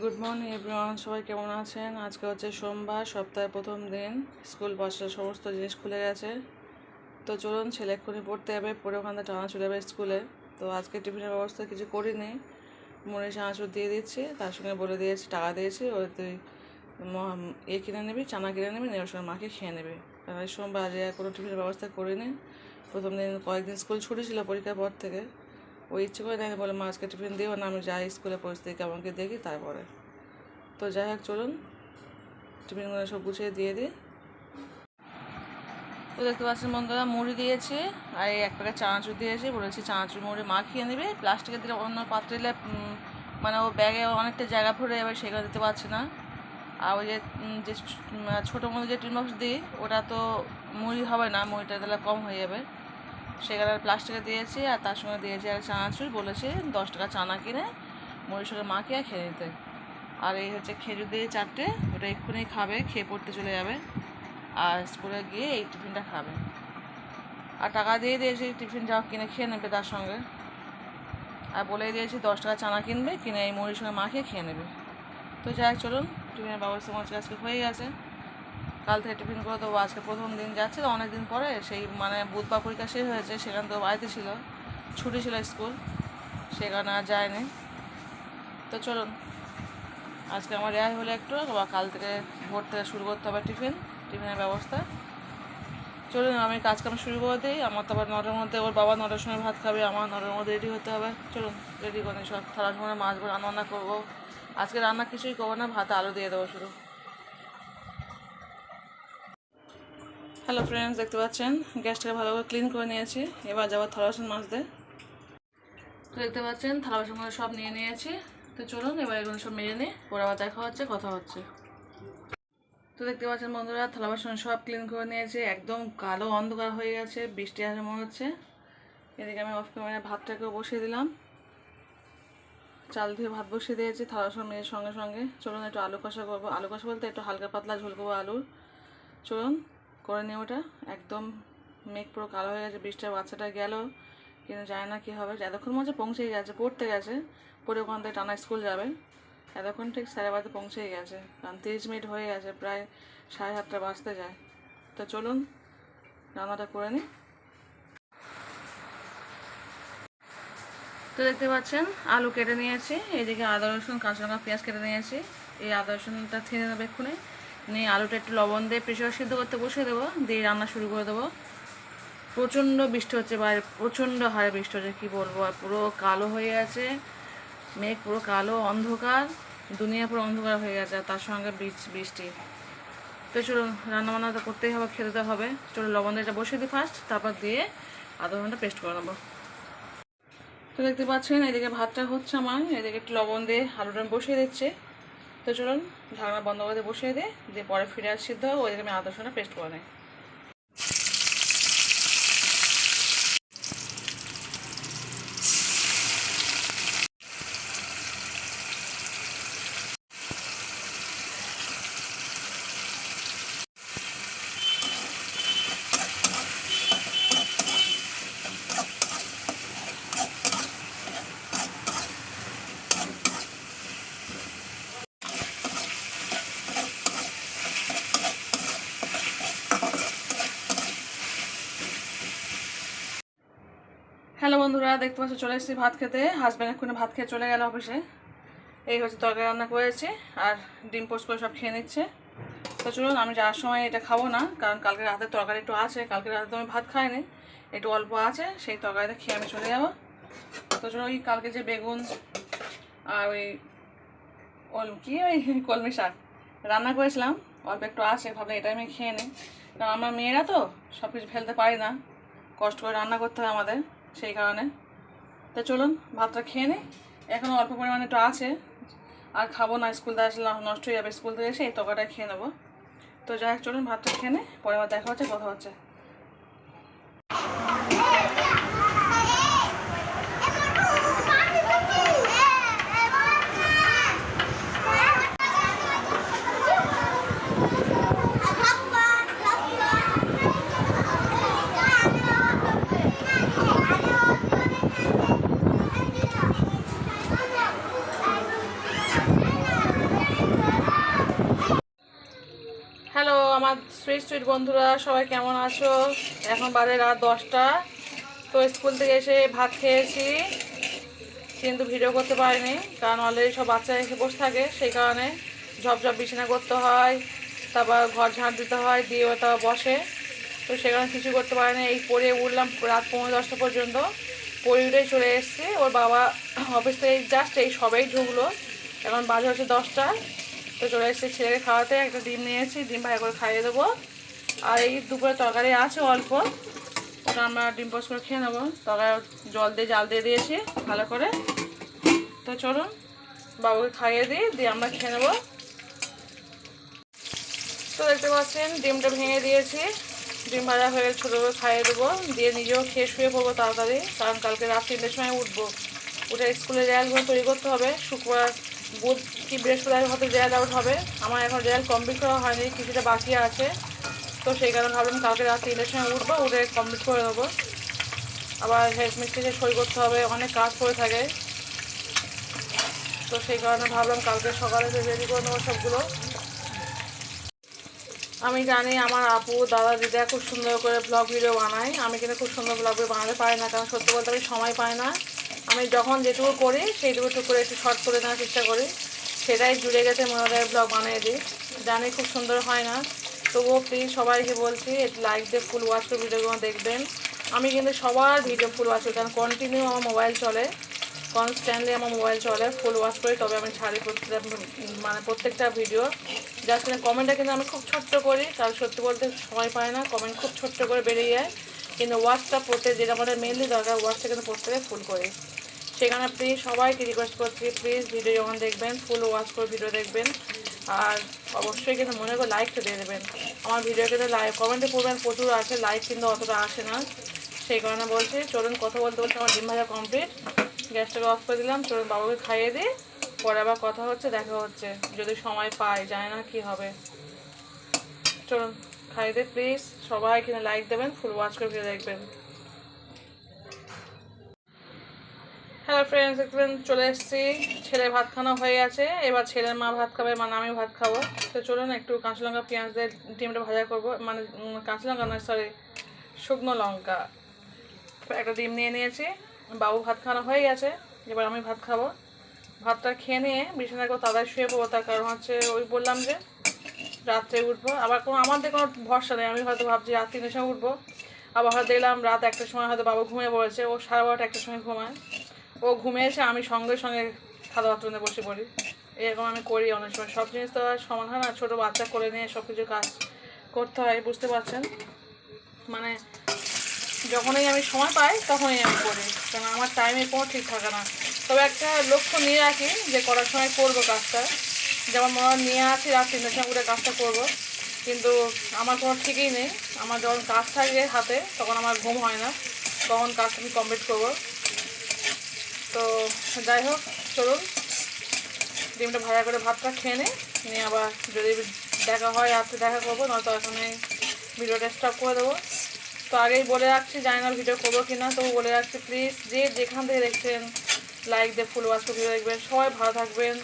Good morning everyone, সবাই কেমন আছেন? আজকে হচ্ছে সোমবার, সপ্তাহের প্রথম দিন। স্কুল বাসের সমস্ত জিনিস খুলে গেছে। তো চলুন, ছেলে এক্ষুনি পড়তে যাবে, পরে ওখান থেকে টানা চলে যাবে স্কুলে। তো আজকে টিফিনের ব্যবস্থা কিছু করিনি, মুড়ি চানাচুর দিয়ে দিচ্ছি, তার সঙ্গে বলে দিয়েছি, টাকা দিয়েছি, ওই তুই কিনে নিবি, চানা কিনে নিবি, ওর সঙ্গে মাকে খেয়ে নেবে। কারণ এই সোমবার আজ কোনো টিফিনের ব্যবস্থা করিনি। প্রথম দিন কয়েকদিন স্কুল ছুটি ছিল পরীক্ষার পর থেকে, ওই ইচ্ছে করে নেই, বলে মা আজকে টিফিন দিও না, আমি যাই স্কুলে পরিস্থিতি কেমনকে দেখি তারপরে। তো যাই হোক, চলুন টিফিনগুলো সব গুছিয়ে দিয়ে দিই। তো দেখতে পাচ্ছেন বন্ধুরা, মুড়ি দিয়েছি আর এই এক প্যাকেট চানাচুর দিয়েছি, বলেছি চানাচুর মুড়ি মা খেয়ে নেবে। প্লাস্টিকের দিলে অন্য পাত্রে দিলে মানে ও ব্যাগে অনেকটা জায়গা ভরে যাবে, সেগুলো দিতে পারছি না। আর ওই যে ছোটো মধ্যে যে টিন বক্স দিই, ওটা তো মুড়ি হবে না, মুড়িটা দিলে কম হয়ে যাবে, সেখানে প্লাস্টিকে দিয়েছি। আর তার সঙ্গে দিয়েছি আর চানাচুর, বলেছি 10 টাকা চানা কিনে মুড়ির সঙ্গে মা খেয়ে খেয়ে নিতে। আর এই হচ্ছে খেজুর দিয়ে 4টে, ওটা এক্ষুনি খাবে, খেয়ে পড়তে চলে যাবে, আর স্কুলে গিয়ে এই টিফিনটা খাবে। আর টাকা দিয়ে দিয়েছি, টিফিন যা কিনে খেয়ে নেবে তার সঙ্গে। আর বলে দিয়েছি 10 টাকা চানা কিনবে, কিনে এই মুড়ির সঙ্গে মাখিয়ে খেয়ে নেবে। তো যাই চলুন, টিফিনের ব্যবস্থা মাঝে আজকে হয়ে গেছে। কাল থেকে টিফিন করে দেবো, আজকে প্রথম দিন যাচ্ছে তো, অনেক দিন পরে, সেই মানে বুধবার পরীক্ষা শেষ হয়েছে, সেখানে তো বাড়িতে ছিল, ছুটি ছিল স্কুল, সেখানে আর যায়নি। তো চলুন, আজকে আমার রেয়াই হলে একটু, বা কাল থেকে ভোর থেকে শুরু করতে হবে টিফিনের ব্যবস্থা। চলুন, আমি কাজকাম শুরু করে দিই। আমার তো আবার 9টার মধ্যে, ওর বাবা 9টার সময় ভাত খাবে, আমার 9টার মধ্যে রেডি হতে হবে। চলুন রেডি করে সব, থালা সময় মাছ রান্না করবো। আজকে রান্না কিছুই করবো না, ভাতে আলু দিয়ে দেবো শুধু। হ্যালো ফ্রেন্ডস, দেখতে পাচ্ছেন গ্যাসটাকে ভালো করে ক্লিন করে নিয়েছি। এবার যাবো থালা বাসন মাজতে। তো দেখতে পাচ্ছেন থালা বাসনগুলো সব নিয়ে নিয়েছি। তো চলুন এবার এগুলো সব মেজে নিই, পরে আবার দেখা হচ্ছে, কথা হচ্ছে। তো দেখতে পাচ্ছেন বন্ধুরা, থালা বাসন সব ক্লিন করে নিয়েছি, একদম কালো অন্ধকার হয়ে গেছে, বৃষ্টি আসে মনে হচ্ছে। এদিকে আমি অফ ক্যামেরা ভাতটাকেও বসিয়ে দিলাম, চাল ধুয়ে ভাত বসিয়ে দিয়েছি থালা বাসন মেজে সঙ্গে সঙ্গে। চলুন একটু আলু কষা করবো, আলু কষা বলতে একটু হালকা পাতলা ঝোল করবো আলুর। চলুন করে নিই ওটা। একদম মেঘ পুরো কালো হয়ে গেছে, বৃষ্টির বাচ্চাটা গেল, কিন্তু জানি না কী হবে। এতক্ষণ মধ্যে পৌঁছেই গেছে, পড়তে গেছে, পরে ওখান থেকে টানা স্কুল যাবে। এতক্ষণ ঠিক 12:30 পৌঁছেই গেছে, কারণ 30 মিনিট হয়ে গেছে, প্রায় 7:30 বাজতে যায়। তো চলুন রান্নাটা করে নিই। তো দেখতে পাচ্ছেন আলু কেটে নিয়েছি, এইদিকে আদা রসুন কাঁচা লঙ্কা পেঁয়াজ কেটে নিয়েছি। এই আদা রসুনটা থেড়ে নেবে এক্ষুনি, নিয়ে আলুটা একটু লবণ দিয়ে প্রেসার সিদ্ধ করতে বসিয়ে দেবো, দিয়ে রান্না শুরু করে দেবো। প্রচণ্ড বৃষ্টি হচ্ছে বাইরে, প্রচণ্ড হারে বৃষ্টি হচ্ছে, কী বলবো। আর পুরো কালো হয়ে গেছে মেঘ, পুরো কালো অন্ধকার, দুনিয়া পুরো অন্ধকার হয়ে গেছে, আর তার সঙ্গে বৃষ্টি। তো চলুন রান্নাবান্না তো করতেই হবে, খেতে তো হবে। চলুন লবণ দিয়ে এটা বসিয়ে দিই ফার্স্ট, তারপর দিয়ে আধা ঘন্টা পেস্ট করে নেবো। তো দেখতে পাচ্ছেন এদিকে ভাতটা হচ্ছে আমার, এদিকে একটু লবণ দিয়ে আলুটা বসিয়ে দিচ্ছে। তো চলুন ঢাকনা বন্ধ করে দিয়ে বসিয়ে দিই, দিয়ে পরে ফিরে আর সিদ্ধ হবে, ওইদিকে আমি আদা রসুনটা পেস্ট করে নিই। হ্যালো বন্ধুরা, দেখতে পাচ্ছি চলে এসেছি ভাত খেতে। হাজব্যান্ড এক্ষুনি ভাত খেয়ে চলে গেল অফিসে। এই হচ্ছে তরকারি রান্না করেছি, আর ডিম পোস্ট করে সব খেয়ে নিচ্ছে। তো চলুন, আমি যাওয়ার সময় এটা খাবো না, কারণ কালকে রাতের তরকারি একটু আছে, কালকে রাতে তো আমি ভাত খাইনি, একটু অল্প আছে, সেই তরকারিটা খেয়ে আমি চলে যাবো। তো চলুন, ওই কালকে যে বেগুন আর ওই কলমি শাক রান্না করেছিলাম, অল্প একটু আছে, ভাবলাম এটা আমি খেয়ে নিই, কারণ আমরা মেয়েরা তো সব কিছু ফেলতে পারি না, কষ্ট করে রান্না করতে হয় আমাদের, সেই কারণে। তো চলুন ভাতটা খেয়ে নিই, এখনও অল্প পরিমাণে একটু আছে, আর খাবো না, স্কুল থেকে আসলে নষ্ট হয়ে যাবে, স্কুল থেকে এসে এই তরকারিটা খেয়ে নেবো। তো যাই হোক, চলুন ভাতটা খেয়ে নিই, পরে আবার দেখা হচ্ছে, কথা হচ্ছে। আমার সুইট বন্ধুরা সবাই কেমন আছো? এখন বাজে রাত 10টা। তো স্কুল থেকে এসে ভাত খেয়েছি, কিন্তু ভিডিও করতে পারিনি, কারণ অলরেডি সব বাচ্চা এসে বসে থাকে, সেই কারণে ঝপঝপ বিছানা করতে হয়, তারপর ঘর ঝাঁট দিতে হয়, দিয়ে তারপর বসে। তো সেই কারণে কিছু করতে পারিনি। এই পড়ে উঠলাম রাত 9:30 পর্যন্ত। পড়ে উঠে চলে এসেছি, ওর বাবা অফিস থেকে জাস্ট এই সবাই ঢুকলো, এখন বাজে হচ্ছে 10টা। তো চলে এসেছি ছেলেকে খাওয়াতে, একটা ডিম নিয়েছি, ডিম ভাই করে খাইয়ে দেবো। আর এই দুপুরে তরকারি আছে অল্প, ওটা আমরা ডিম পোস্ট করে খেয়ে নেবো। তরকারি জল দিয়ে জাল দিয়ে দিয়েছি ভালো করে। তো চলুন বাবুকে খাইয়ে দিয়ে আমরা খেয়ে নেবো। তো দেখতে পাচ্ছেন ডিমটা ভেঙে দিয়েছি, ডিম ভাজা হয়ে ছোটো করে খাইয়ে দেবো, দিয়ে নিজেও খেয়ে শুয়ে পড়বো তাড়াতাড়ি, কারণ কালকে রাত 3টের সময় উঠবো। উঠে স্কুলের রেজাল্টগুলো তৈরি করতে হবে। শুক্রবার বুধ কি বৃহস্পতিবার হয়তো রেজাল্ট আউট হবে। আমার এখন রেজাল্ট কমপ্লিট করা হয়নি, কিছুটা বাকি আছে। তো সেই কারণে ভাবলাম কালকে রাত 3টের সময় উঠবো, উঠে কমপ্লিট করে দেবো। আবার হেডমিস্ট্রিতে সই করতে হবে, অনেক কাজ পড়ে থাকে। তো সেই কারণে ভাবলাম কালকে সকালে রেডি করে নেবো সবগুলো। আমি জানি আমার আপু দাদা দিদা খুব সুন্দর করে ব্লগ ভিডিও বানায়, আমি কিন্তু খুব সুন্দর ব্লগ ভিডিও বানাতে পারি না, কারণ সত্যি বলতে আমি সময় পাই না। আমি যখন যেটুকু করি সেইটুকু করে একটু শর্ট করে নেওয়ার চেষ্টা করি, সেটাই জুড়ে গেছে মনে ব্লগ বানিয়ে দিই। জানি খুব সুন্দর হয় না, তবুও প্লিজ সবাইকে বলছি একটু লাইক দিয়ে ফুল ওয়াচ করে ভিডিওগুলো দেখবেন। আমি কিন্তু সবার ভিডিও ফুল ওয়াচ করি, কারণ কন্টিনিউ আমার মোবাইল চলে, কনস্ট্যান্টলি আমার মোবাইল চলে, ফুল ওয়াচ করি তবে আমি ছাড়ি প্রত্যেকটা ভিডিও। যার জন্য কমেন্টটা কিন্তু আমি খুব ছোট্ট করি, কারণ সত্যি বলতে সময় পাই না, কমেন্ট খুব ছোট্ট করে বেরিয়ে যায়। কিন্তু ওয়াচটা পড়তে যেটা আমাদের মেনলি দরকার, ওয়াচটা কিন্তু প্রত্যেকে ফুল করি। সেখানে প্লিজ সবাইকে রিকোয়েস্ট করছি, প্লিজ ভিডিও যখন দেখবেন ফুল ওয়াচ করে ভিডিও দেখবেন। আর অবশ্যই কিন্তু মনে করে লাইকটা দিয়ে দেবেন। আমার ভিডিও কিন্তু কমেন্টে পড়বেন প্রচুর আছে, লাইক কিন্তু অতটা আসে না, সেই কারণে বলছি। চলুন কথা বলতে বলতে আমার ডিম ভাজা কমপ্লিট, গ্যাসটাকে অফ করে দিলাম। চলুন বাবুকে খাইয়ে দিই, পরে আবার কথা হচ্ছে, দেখা হচ্ছে যদি সময় পাই, জানি না কি হবে। চলুন খাইয়ে দিই, প্লিজ সবাই কিনে লাইক দেবেন, ফুল ওয়াচ করে ভিডিও দেখবেন। হ্যালো ফ্রেন্ডস, দেখবেন চলে এসেছি, ছেলের ভাত খাওয়া হয়ে গেছে, এবার ছেলের মা ভাত খাবে, মানে আমি ভাত খাবো। তো চলুন একটু কাঁচা লঙ্কা পেঁয়াজ দিয়ে ডিমটা ভাজা করবো, মানে কাঁচা লঙ্কা নয় সরি, শুকনো লঙ্কা। একটা ডিম নিয়ে নিয়েছি, বাবু ভাত খাওয়া হয়ে গেছে, এবার আমি ভাত খাবো। ভাতটা খেয়ে নিয়ে বিছানায় করে তাড়াতাড়ি শুয়ে পড়বো, তার কারণ হচ্ছে ওই বললাম যে রাত্রে উঠবো, আবার আমাদের কোনো ভরসা নেই। আমি হয়তো ভাবছি রাত 3টের সময় উঠবো, আবার হয়তো দেখলাম রাত 1টার সময় হয়তো বাবু ঘুমিয়ে পড়েছে, ও 12:30 1টার সময় ঘুমায়, ও ঘুমিয়েছে, আমি সঙ্গে সঙ্গে খাওয়া বাথরুমে বসে পড়ি। এরকম আমি করি অনেক সময়। সব জিনিস তো আর সমান হয় না, ছোটো বাচ্চা করে নিয়ে সব কিছু কাজ করতে হয়, বুঝতে পারছেন। মানে যখনই আমি সময় পাই তখনই আমি করি, কারণ আমার টাইমের কোনো ঠিক থাকে না। তবে একটা লক্ষ্য নিয়ে রাখি যে করার সময় করবো কাজটা, যেমন মনে নিয়ে আছি রাত 3টের সময় উঠে কাজটা করবো, কিন্তু আমার কোনো ঠিকই নেই। আমার যখন কাজ থাকে হাতে তখন আমার ঘুম হয় না, তখন কাজটা আমি কমপ্লিট করবো। তো যাই হোক, চলুন ডিমটা ভাজা করে ভাতটা খেয়ে নিয়ে আবার যদি দেখা হয় রাত্রে দেখা করবো, নয়তো এখানে ভিডিওটা স্টপ করে দেবো। তো আগেই বলে রাখছি, জানি না ভিডিও করবো কিনা, তবু বলে রাখছি প্লিজ যে যেখান থেকে দেখছেন লাইক দিয়ে ফুল ওয়াচ করে ভিডিও দেখবেন। সবাই ভালো থাকবেন,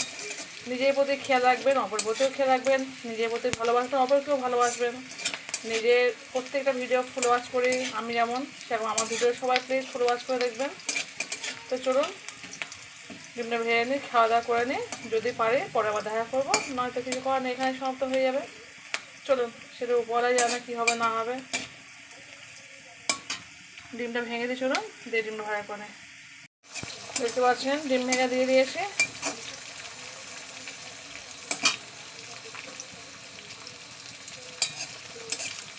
নিজের প্রতি খেয়াল রাখবেন, অপর প্রতিও খেয়াল রাখবেন, নিজের প্রতি ভালোবাসবেন, অপরকেও ভালোবাসবেন। নিজের প্রত্যেকটা ভিডিও ফুল ওয়াচ করি আমি যেমন, সেরকম আমার ভিডিও সবাই প্লিজ ফুল ওয়াচ করে দেখবেন। তো চলুন ডিমটা ভেজে নিই, খাওয়া দাওয়া করে নিই, যদি পারি পরে আবার দেখা করবো, নয়তো কিছু করার নেই, এখানে সমাপ্ত হয়ে যাবে। চলুন সেটা বলাই যাবে না কী হবে না হবে। ডিমটা ভেঙে দিয়ে চলুন দিয়ে ডিমটা ভাজা করে দেখতে পাচ্ছেন, ডিম ভেঙে দিয়ে দিয়েছি।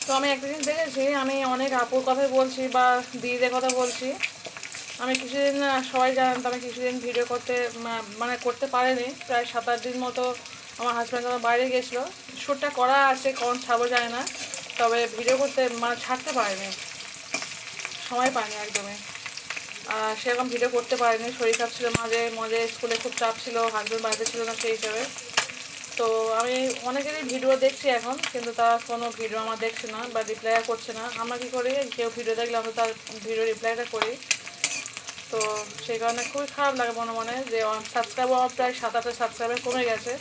তো আমি একটা জিনিস দেখেছি, আমি অনেক আপুর কথাই বলছি বা দিদিদের কথা বলছি, আমি কিছুদিন সবাই জানেন তো আমি কিছুদিন ভিডিও করতে মানে করতে পারিনি, প্রায় 7-8 দিন মতো আমার হাজব্যান্ড আমার বাইরে গেছিলো। শ্যুটটা করা আছে, কখন ছাড়বো যায় না, তবে ভিডিও করতে মানে ছাড়তে পারিনি, সময় পাইনি একদমই। আর সেরকম ভিডিও করতে পারিনি, শরীর খারাপ ছিল, মাঝে মাঝে স্কুলে খুব চাপ ছিল, হাজব্যান্ড বাড়িতে ছিল না সেই হিসাবে। তো আমি অনেকেরই ভিডিও দেখছি এখন, কিন্তু তারা কোনো ভিডিও আমার দেখছে না বা রিপ্লাই করছে না। আমরা কী করি, কেউ ভিডিও দেখলে আমরা তার ভিডিও রিপ্লাইটা করি। তো সেই কারণে খুবই খারাপ লাগে মনে মনে যে সাবস্ক্রাইবার আমার প্রায় 7-8 সাবস্ক্রাইবার কমে গেছে।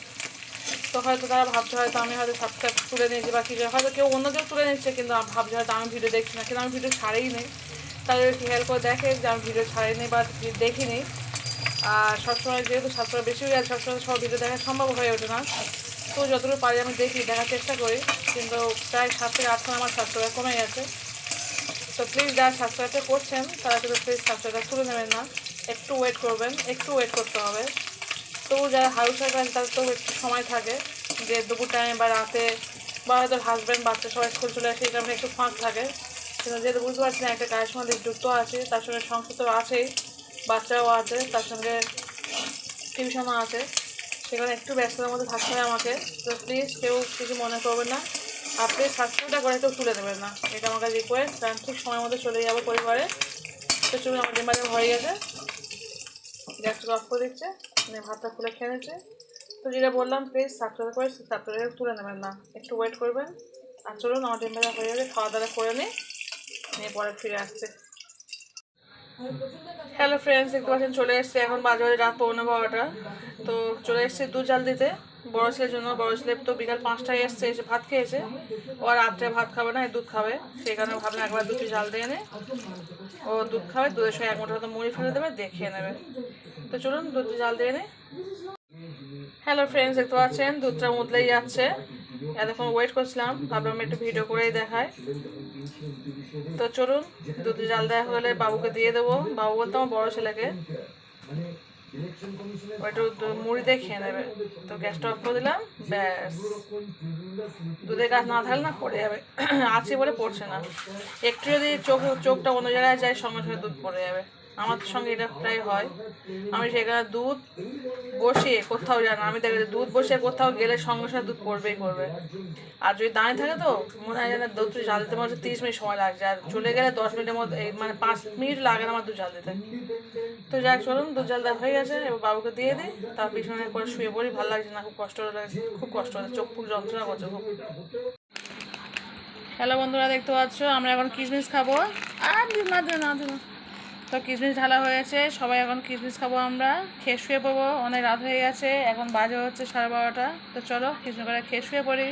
তো হয়তো তারা ভাবছে হয়তো আমি হয়তো সাবস্ক্রাইব তুলে নিয়েছি বা কিছু, হয়তো কেউ অন্য কেউ তুলে নিচ্ছে, কিন্তু ভাবছে হয়তো আমি ভিডিও দেখছি না, কিন্তু আমি ভিডিও ছাড়েই নেই। তাদের খেয়াল করে দেখে যে আমি ভিডিও ছাড়িনি বা দেখিনি। আর সবসময় যেহেতু সাবস্ক্রাইব বেশি হয়ে যাচ্ছে, সবসময় সব ভিডিও দেখা সম্ভব হয়ে ওঠে না। তো যতটুকু পারি আমি দেখি, দেখার চেষ্টা করি, কিন্তু প্রায় 7 থেকে 8 আমার সাবস্ক্রাইব কমে গেছে। তো প্লিজ যারা সাবস্ক্রাইবটা করছেন তারা কিন্তু প্লিজ সাবস্ক্রাইবটা তুলে নেবেন না, একটু ওয়েট করবেন, একটু ওয়েট করতে হবে। তো যারা হাউস ওয়াইফ আছে তাদের তো একটু সময় থাকে, যে দুপুর টাইমে বা রাতে বা হয়তো হাজব্যান্ড বাচ্চা সবাই স্কুল চলে আসে, এই টাইমে একটু ফাঁক থাকে। কিন্তু যেহেতু বুঝতে পারছি না একটা কাজের সঙ্গে যুক্ত আছে, তার সঙ্গে সংসার তো আছেই, বাচ্চাও আছে, তার সঙ্গে টিউশনও আছে, সেখানে একটু ব্যস্ততার মধ্যে থাকতে হয় আমাকে। তো প্লিজ কেউ কিছু মনে করবেন না, আর প্লিজ সাবস্ক্রাইবটা করে কেউ তুলে দেবেন না, এটা আমার কাছে রিকোয়েস্ট, কারণ ঠিক সময়ের মধ্যে চলে যাবো পরিবারে। তো চলুন, আমার ডিম ভাজা হয়ে গেছে, গ্যাসটা অফ করে দিচ্ছে, ভাতটা খুলে খেয়ে নিচ্ছে। তো যেটা বললাম, প্লিজ সাবস্ক্রাইব করে সাবস্ক্রাইব তুলে নেবেন না, একটু ওয়েট করবেন। আর চলুন, আমার ডিম ভাজা হয়ে গেছে, খাওয়া দাওয়া করে নিয়ে পরে ফিরে আসছে। হ্যালো ফ্রেন্ডস, দেখতে পাচ্ছেন চলে এসছে, এখন বাজে রাত 11:15। তো চলে এসছে দুধ জাল দিতে বড়ো ছেলের জন্য। বড়ো ছেলে তো বিকাল 5টায় এসছে, এসে ভাত খেয়েছে, ও আর রাত্রে ভাত খাবে না, দুধ খাবে। সেই কারণে ভাবলাম একবার দুধটি জাল দিয়ে এনে ও দুধ খাবে, দুধের সঙ্গে 1 মুঠো হয়তো মুড়ি ফেলে দেবে, দেখিয়ে নেবে। তো চলুন দুধটি জাল দিয়ে এনে। হ্যালো ফ্রেন্ডস, দেখতে পাচ্ছেন দুধটা মুদলেই যাচ্ছে, এতক্ষণ ওয়েট করছিলাম, ভাবলাম একটু ভিডিও করেই দেখায়। তো চলুন, দুধ জাল দেওয়া হলে বাবুকে দিয়ে দেবো, বাবু বলতে আমার বড়ো ছেলেকে, একটু মুড়ি দিয়ে খেয়ে নেবে। তো গ্যাসটা অফ করে দিলাম, ব্যাস। দুধের গাছ না থাকলে না পড়ে যাবে, আছে বলে পড়ছে না, একটু যদি চোখটা অন্য জায়গায় যায় সঙ্গে সঙ্গে দুধ পড়ে যাবে। আমার সঙ্গে এটা প্রায় হয়, আমি সেখানে দুধ বসিয়ে কোথাও যাই না, আমি দেখি দুধ বসিয়ে কোথাও গেলে সঙ্গে সঙ্গে দুধ পড়বেই পড়বে। আর যদি দাঁড়িয়ে থাকে তো মনে হয় যেন দুধ জাল দিতে মনে হচ্ছে 30 মিনিট সময় লাগছে, আর চলে গেলে 10 মিনিটের মধ্যে, মানে 5 মিনিট লাগে না আমার দুধ জাল দিতে। তো যাক, চলুন দুধ জাল দেওয়া হয়ে গেছে, এবার বাবুকে দিয়ে দিই, তার পিছনে করে শুয়ে পড়ি, ভালো লাগছে না, খুব কষ্ট লাগে, খুব কষ্ট হচ্ছে, চোখ ফুক যন্ত্রণা করছে খুব। হ্যালো বন্ধুরা, দেখতে পাচ্ছ আমরা এখন কিশমিশ খাবো। আর না তো কিশমিশ ঢালা হয়েছে, সবাই এখন কিশমিশ খাবো, আমরা খেয়ে শুয়ে পড়বো, অনেক রাত হয়ে গেছে, এখন বাজে হচ্ছে 12:30। তো চলো কিশমিশ করে খেয়ে শুয়ে পড়ি।